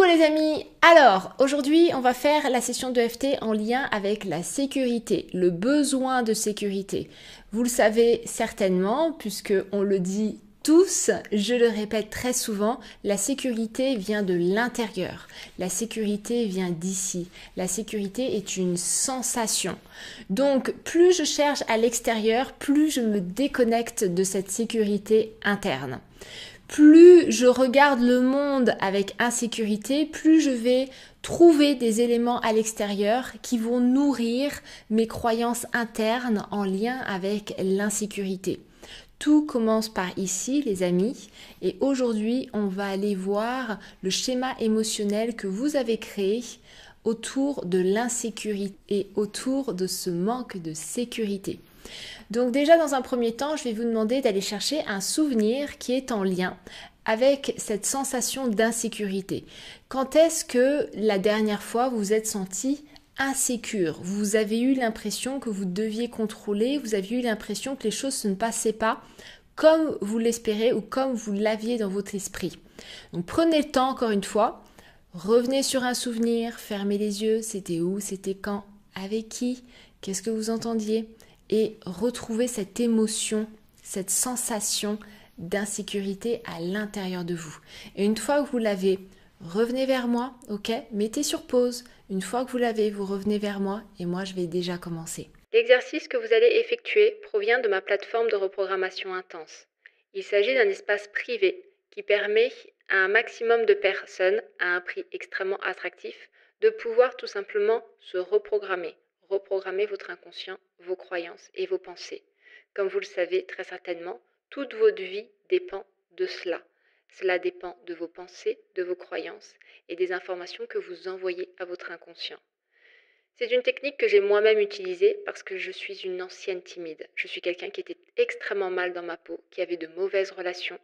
Coucou les amis. Alors aujourd'hui on va faire la session d'EFT en lien avec la sécurité, le besoin de sécurité. Vous le savez certainement puisque on le dit tous, je le répète très souvent, la sécurité vient de l'intérieur, la sécurité vient d'ici, la sécurité est une sensation. Donc plus je cherche à l'extérieur, plus je me déconnecte de cette sécurité interne. Plus je regarde le monde avec insécurité, plus je vais trouver des éléments à l'extérieur qui vont nourrir mes croyances internes en lien avec l'insécurité. Tout commence par ici, les amis, et aujourd'hui, on va aller voir le schéma émotionnel que vous avez créé autour de l'insécurité et autour de ce manque de sécurité. Donc déjà, dans un premier temps, je vais vous demander d'aller chercher un souvenir qui est en lien avec cette sensation d'insécurité. Quand est-ce que la dernière fois vous vous êtes senti insécure? Vous avez eu l'impression que vous deviez contrôler, vous avez eu l'impression que les choses ne passaient pas comme vous l'espérez ou comme vous l'aviez dans votre esprit. Donc prenez le temps encore une fois, revenez sur un souvenir, fermez les yeux, c'était où, c'était quand, avec qui, qu'est-ce que vous entendiez? Et retrouver cette émotion, cette sensation d'insécurité à l'intérieur de vous. Et une fois que vous l'avez, revenez vers moi, ok? Mettez sur pause. Une fois que vous l'avez, vous revenez vers moi et moi, je vais déjà commencer. L'exercice que vous allez effectuer provient de ma plateforme de reprogrammation intense. Il s'agit d'un espace privé qui permet à un maximum de personnes, à un prix extrêmement attractif, de pouvoir tout simplement se reprogrammer. Reprogrammer votre inconscient, vos croyances et vos pensées. Comme vous le savez très certainement, toute votre vie dépend de cela. Cela dépend de vos pensées, de vos croyances et des informations que vous envoyez à votre inconscient. C'est une technique que j'ai moi-même utilisée parce que je suis une ancienne timide. Je suis quelqu'un qui était extrêmement mal dans ma peau, qui avait de mauvaises relations,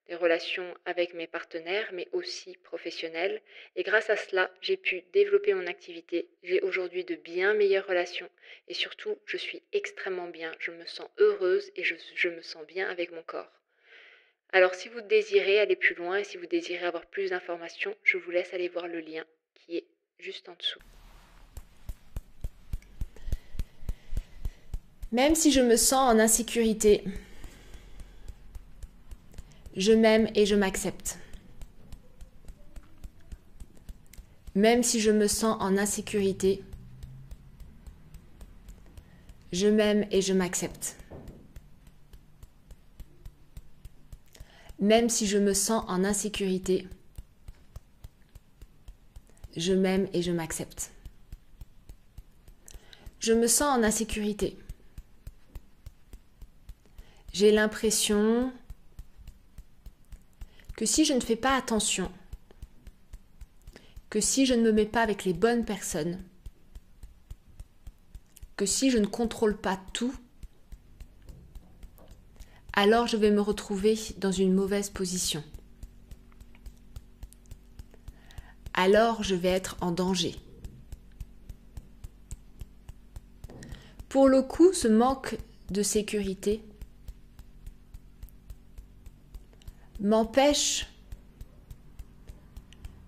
des relations avec mes partenaires, mais aussi professionnelles. Et grâce à cela, j'ai pu développer mon activité. J'ai aujourd'hui de bien meilleures relations. Et surtout, je suis extrêmement bien. Je me sens heureuse et je me sens bien avec mon corps. Alors, si vous désirez aller plus loin et si vous désirez avoir plus d'informations, je vous laisse aller voir le lien qui est juste en dessous. Même si je me sens en insécurité, je m'aime et je m'accepte. Même si je me sens en insécurité, je m'aime et je m'accepte. Même si je me sens en insécurité, je m'aime et je m'accepte. Je me sens en insécurité. J'ai l'impression que si je ne fais pas attention, que si je ne me mets pas avec les bonnes personnes, que si je ne contrôle pas tout, alors je vais me retrouver dans une mauvaise position. Alors je vais être en danger. Pour le coup, ce manque de sécurité m'empêche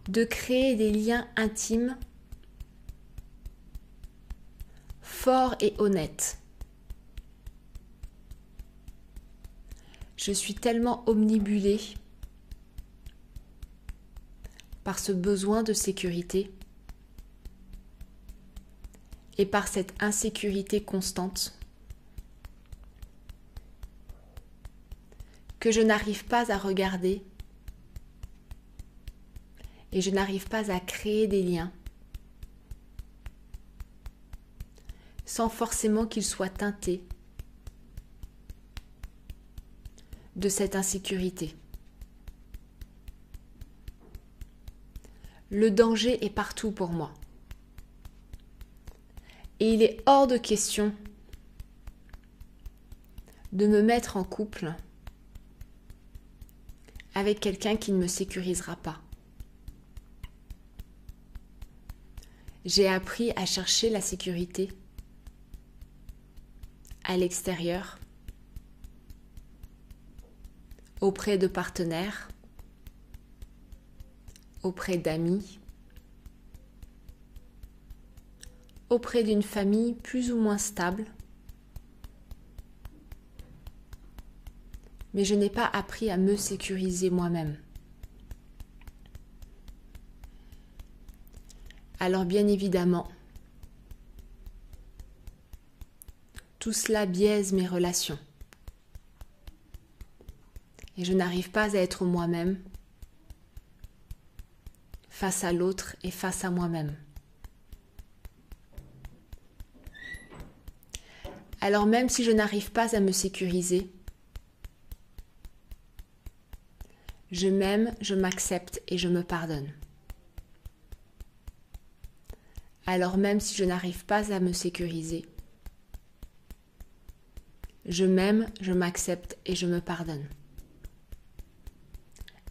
de créer des liens intimes, forts et honnêtes. Je suis tellement omnibulée par ce besoin de sécurité et par cette insécurité constante que je n'arrive pas à regarder et je n'arrive pas à créer des liens sans forcément qu'ils soient teintés de cette insécurité. Le danger est partout pour moi. Et il est hors de question de me mettre en couple avec quelqu'un qui ne me sécurisera pas. J'ai appris à chercher la sécurité à l'extérieur, auprès de partenaires, auprès d'amis, auprès d'une famille plus ou moins stable, mais je n'ai pas appris à me sécuriser moi-même. Alors bien évidemment, tout cela biaise mes relations. Et je n'arrive pas à être moi-même face à l'autre et face à moi-même. Alors même si je n'arrive pas à me sécuriser, je m'aime, je m'accepte et je me pardonne. Alors même si je n'arrive pas à me sécuriser, je m'aime, je m'accepte et je me pardonne.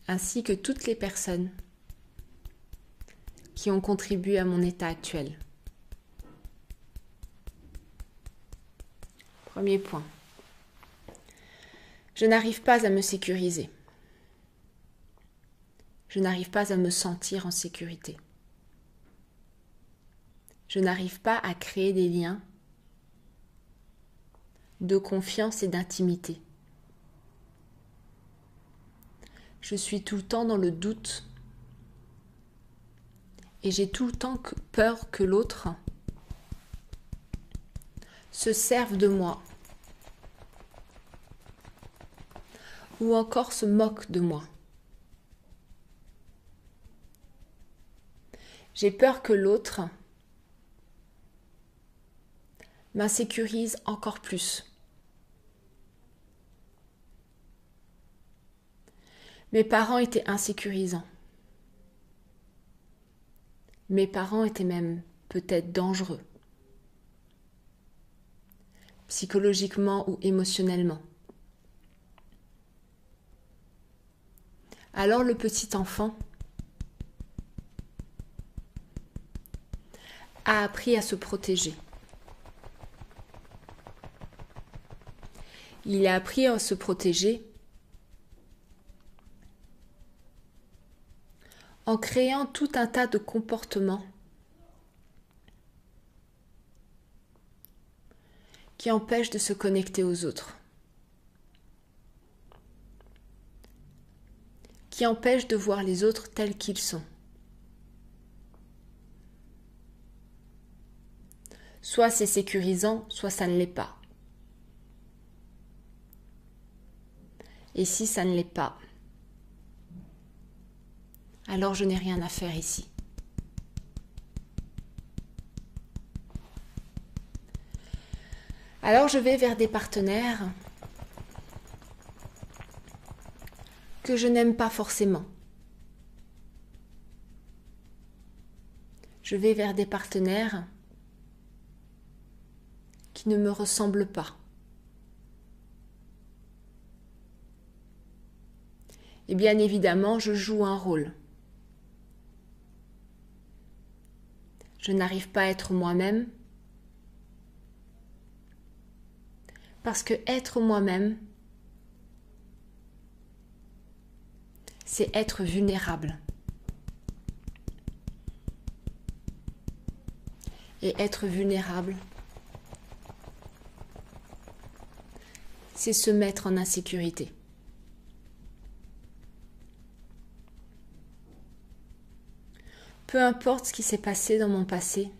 Ainsi que toutes les personnes qui ont contribué à mon état actuel. Premier point. Je n'arrive pas à me sécuriser. Je n'arrive pas à me sentir en sécurité. Je n'arrive pas à créer des liens de confiance et d'intimité. Je suis tout le temps dans le doute et j'ai tout le temps peur que l'autre se serve de moi ou encore se moque de moi. J'ai peur que l'autre m'insécurise encore plus. Mes parents étaient insécurisants. Mes parents étaient même peut-être dangereux, psychologiquement ou émotionnellement. Alors le petit enfant a appris à se protéger. Il a appris à se protéger en créant tout un tas de comportements qui empêchent de se connecter aux autres, qui empêchent de voir les autres tels qu'ils sont. Soit c'est sécurisant, soit ça ne l'est pas. Et si ça ne l'est pas, alors je n'ai rien à faire ici. Alors je vais vers des partenaires que je n'aime pas forcément. Je vais vers des partenaires qui ne me ressemblent pas. Et bien évidemment, je joue un rôle. Je n'arrive pas à être moi-même parce que être moi-même, c'est être vulnérable. Et être vulnérable, c'est se mettre en insécurité. Peu importe ce qui s'est passé dans mon passé,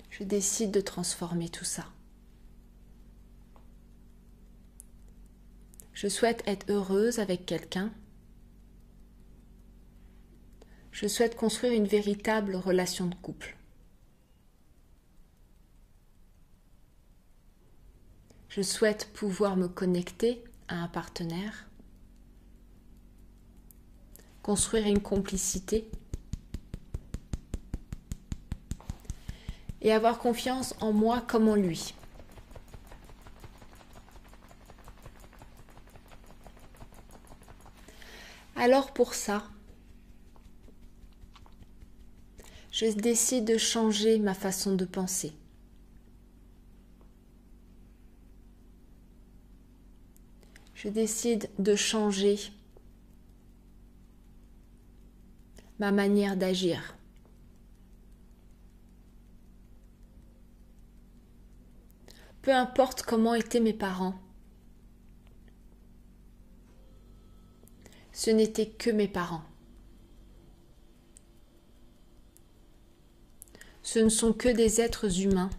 je décide de transformer tout ça. Je souhaite être heureuse avec quelqu'un. Je souhaite construire une véritable relation de couple. Je souhaite pouvoir me connecter à un partenaire, construire une complicité et avoir confiance en moi comme en lui. Alors pour ça, je décide de changer ma façon de penser. Je décide de changer ma manière d'agir. Peu importe comment étaient mes parents, ce n'étaient que mes parents. Ce ne sont que des êtres humains,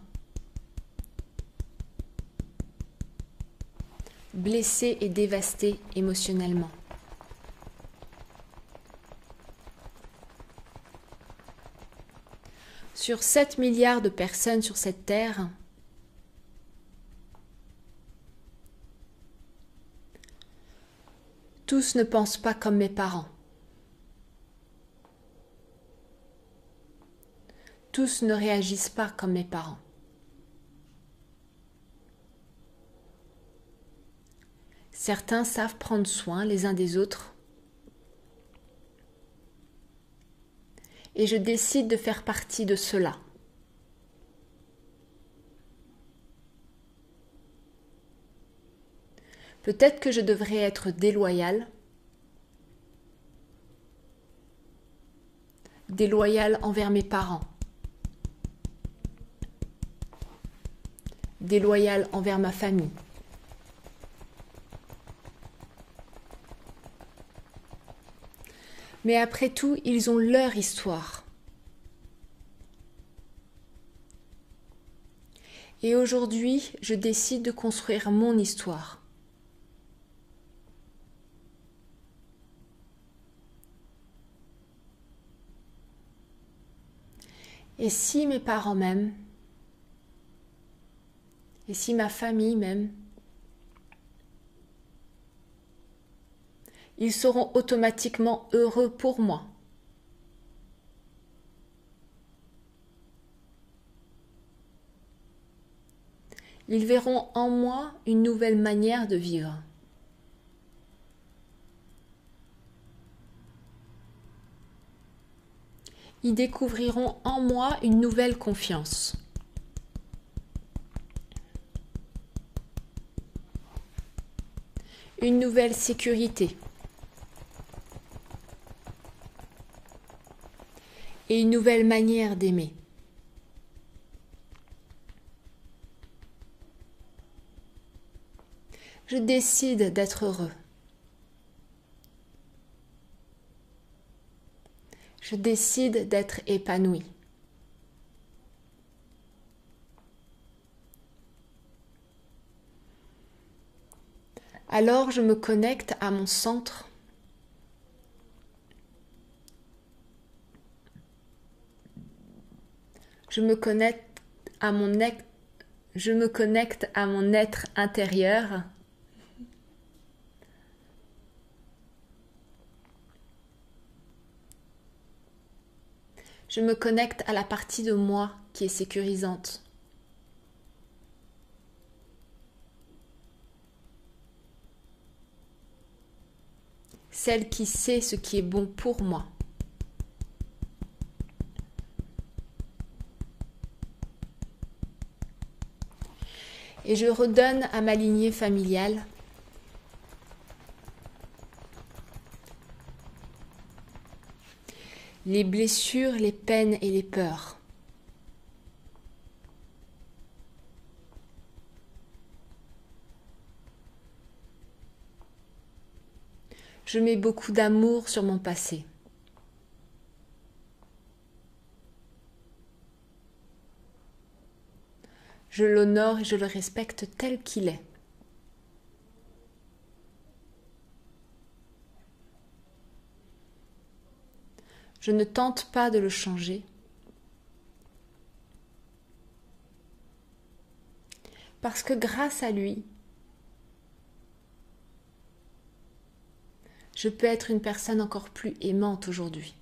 blessés et dévastés émotionnellement. Sur 7 milliards de personnes sur cette terre, tous ne pensent pas comme mes parents. Tous ne réagissent pas comme mes parents. Certains savent prendre soin les uns des autres. Et je décide de faire partie de cela. Peut-être que je devrais être déloyale. Déloyale envers mes parents. Déloyale envers ma famille. Mais après tout, ils ont leur histoire. Et aujourd'hui, je décide de construire mon histoire. Et si mes parents m'aiment, et si ma famille m'aime, ils seront automatiquement heureux pour moi. Ils verront en moi une nouvelle manière de vivre. Ils découvriront en moi une nouvelle confiance. Une nouvelle sécurité. Et une nouvelle manière d'aimer. Je décide d'être heureux. Je décide d'être épanoui. Alors je me connecte à mon centre. Je me connecte à mon être intérieur. Je me connecte à la partie de moi qui est sécurisante. Celle qui sait ce qui est bon pour moi. Et je redonne à ma lignée familiale les blessures, les peines et les peurs. Je mets beaucoup d'amour sur mon passé. Je l'honore et je le respecte tel qu'il est. Je ne tente pas de le changer. Parce que grâce à lui, je peux être une personne encore plus aimante aujourd'hui.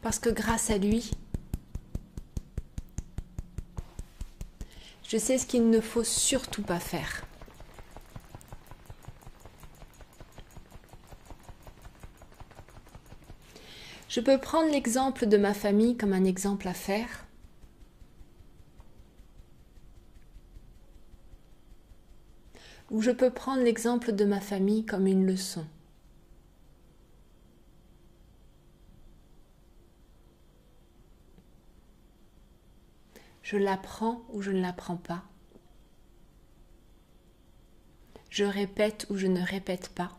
Parce que grâce à lui, je sais ce qu'il ne faut surtout pas faire. Je peux prendre l'exemple de ma famille comme un exemple à faire. Ou je peux prendre l'exemple de ma famille comme une leçon. Je l'apprends ou je ne l'apprends pas. Je répète ou je ne répète pas.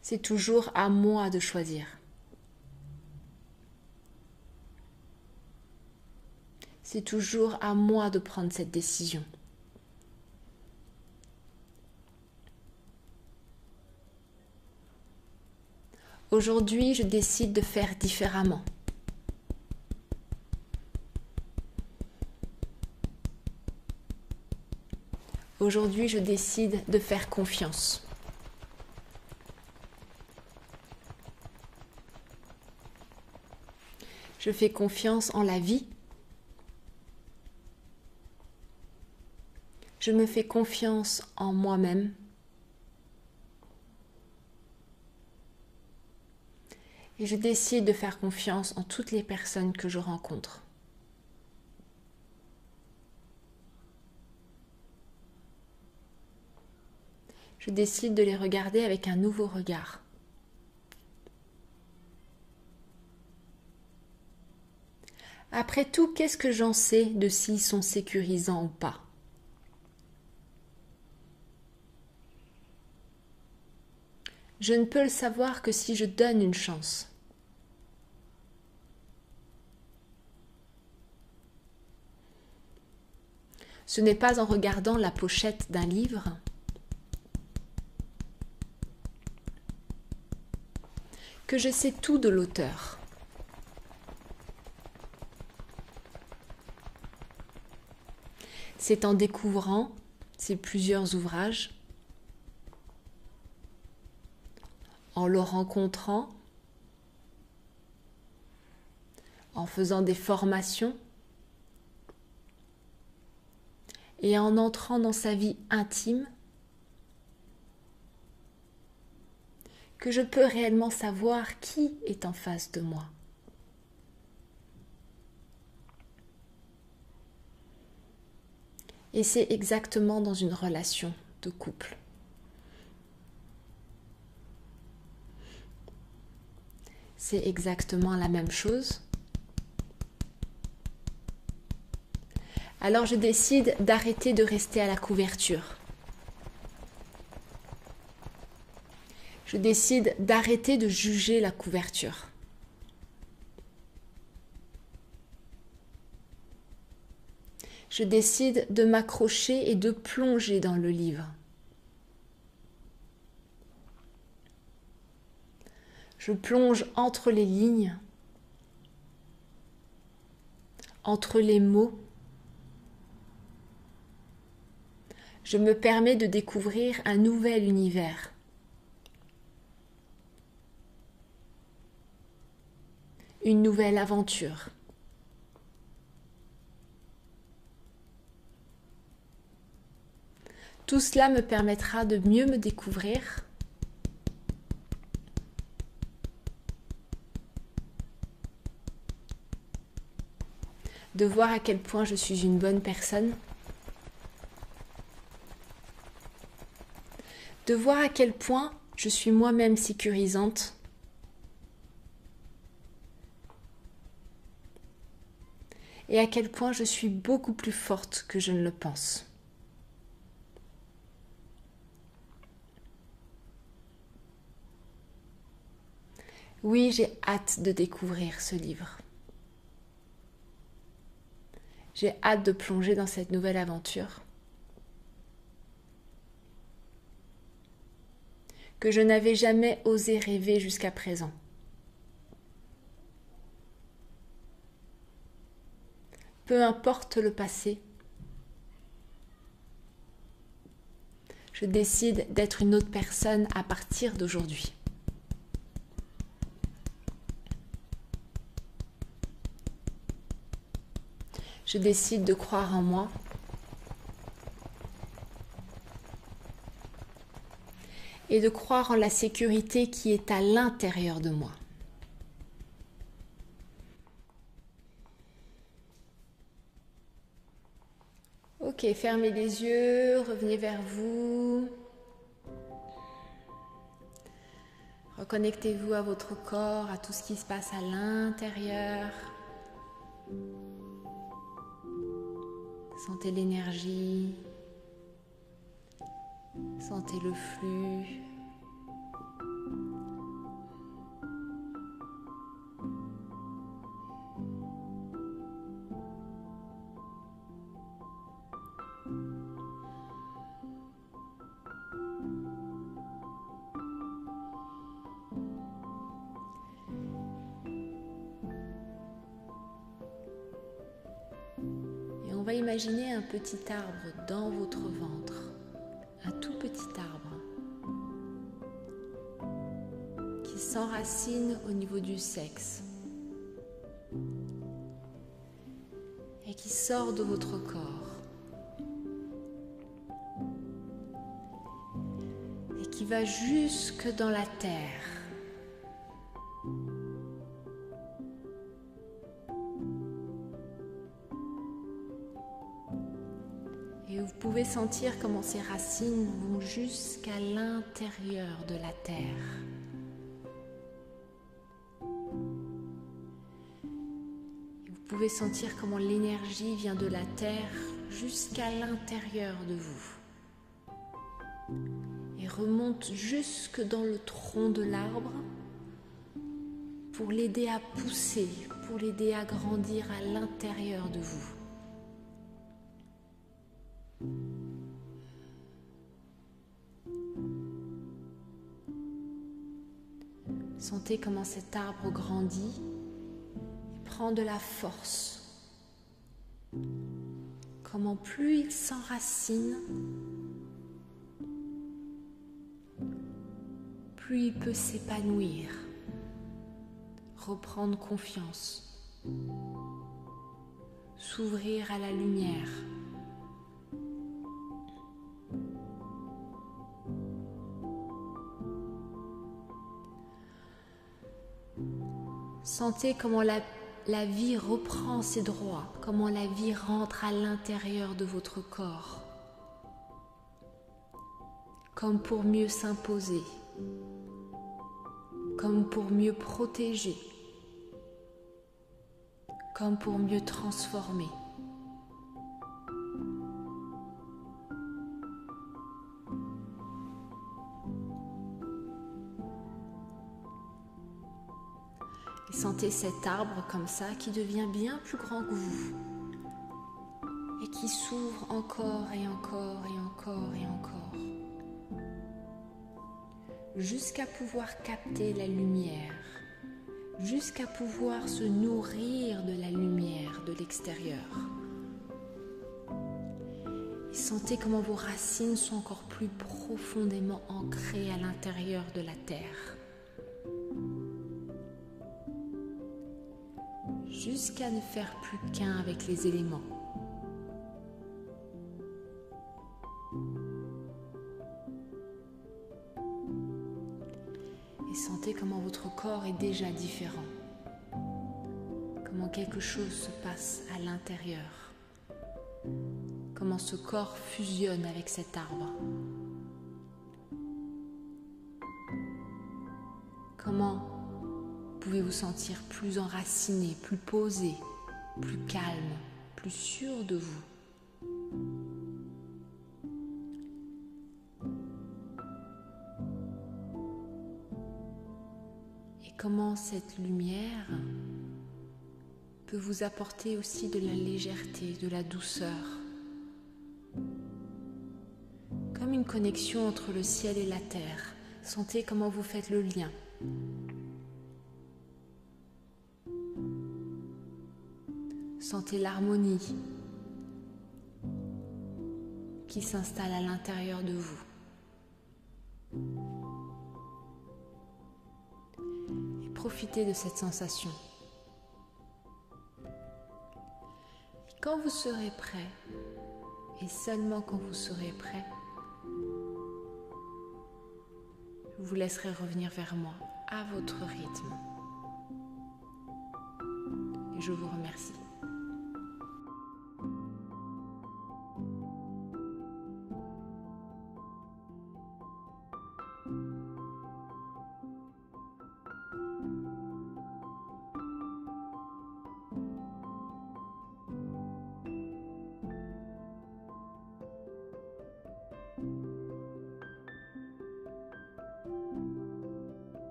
C'est toujours à moi de choisir. C'est toujours à moi de prendre cette décision. Aujourd'hui, je décide de faire différemment. Aujourd'hui, je décide de faire confiance. Je fais confiance en la vie. Je me fais confiance en moi-même. Et je décide de faire confiance en toutes les personnes que je rencontre. Je décide de les regarder avec un nouveau regard. Après tout, qu'est-ce que j'en sais de s'ils sont sécurisants ou pas? Je ne peux le savoir que si je donne une chance. Ce n'est pas en regardant la pochette d'un livre que je sais tout de l'auteur. C'est en découvrant ces plusieurs ouvrages, en le rencontrant, en faisant des formations et en entrant dans sa vie intime que je peux réellement savoir qui est en face de moi. Et c'est exactement dans une relation de couple. C'est exactement la même chose. Alors je décide d'arrêter de rester à la couverture. Je décide d'arrêter de juger la couverture. Je décide de m'accrocher et de plonger dans le livre. Je plonge entre les lignes, entre les mots. Je me permets de découvrir un nouvel univers. Une nouvelle aventure. Tout cela me permettra de mieux me découvrir, de voir à quel point je suis une bonne personne, de voir à quel point je suis moi-même sécurisante, et à quel point je suis beaucoup plus forte que je ne le pense. Oui, j'ai hâte de découvrir ce livre. J'ai hâte de plonger dans cette nouvelle aventure que je n'avais jamais osé rêver jusqu'à présent. Peu importe le passé, je décide d'être une autre personne à partir d'aujourd'hui. Je décide de croire en moi et de croire en la sécurité qui est à l'intérieur de moi. Ok, fermez les yeux, revenez vers vous. Reconnectez-vous à votre corps, à tout ce qui se passe à l'intérieur. Sentez l'énergie, sentez le flux. Et on va imaginer un petit arbre dans votre ventre, un tout petit arbre qui s'enracine au niveau du sexe et qui sort de votre corps et qui va jusque dans la terre. Et vous pouvez sentir comment ces racines vont jusqu'à l'intérieur de la terre. Et vous pouvez sentir comment l'énergie vient de la terre jusqu'à l'intérieur de vous. Et remonte jusque dans le tronc de l'arbre pour l'aider à pousser, pour l'aider à grandir à l'intérieur de vous. Sentez comment cet arbre grandit et prend de la force. Comment plus il s'enracine, plus il peut s'épanouir, reprendre confiance, s'ouvrir à la lumière. Sentez comment la vie reprend ses droits, comment la vie rentre à l'intérieur de votre corps, comme pour mieux s'imposer, comme pour mieux protéger, comme pour mieux transformer. Et sentez cet arbre comme ça qui devient bien plus grand que vous et qui s'ouvre encore et encore et encore et encore jusqu'à pouvoir capter la lumière, jusqu'à pouvoir se nourrir de la lumière de l'extérieur. Et sentez comment vos racines sont encore plus profondément ancrées à l'intérieur de la terre, jusqu'à ne faire plus qu'un avec les éléments. Et sentez comment votre corps est déjà différent, comment quelque chose se passe à l'intérieur, comment ce corps fusionne avec cet arbre, comment pouvez-vous sentir plus enraciné, plus posé, plus calme, plus sûr de vous. Et comment cette lumière peut vous apporter aussi de la légèreté, de la douceur, comme une connexion entre le ciel et la terre. Sentez comment vous faites le lien. Sentez l'harmonie qui s'installe à l'intérieur de vous. Et profitez de cette sensation. Et quand vous serez prêt, et seulement quand vous serez prêt, je vous laisserai revenir vers moi à votre rythme. Et je vous remercie.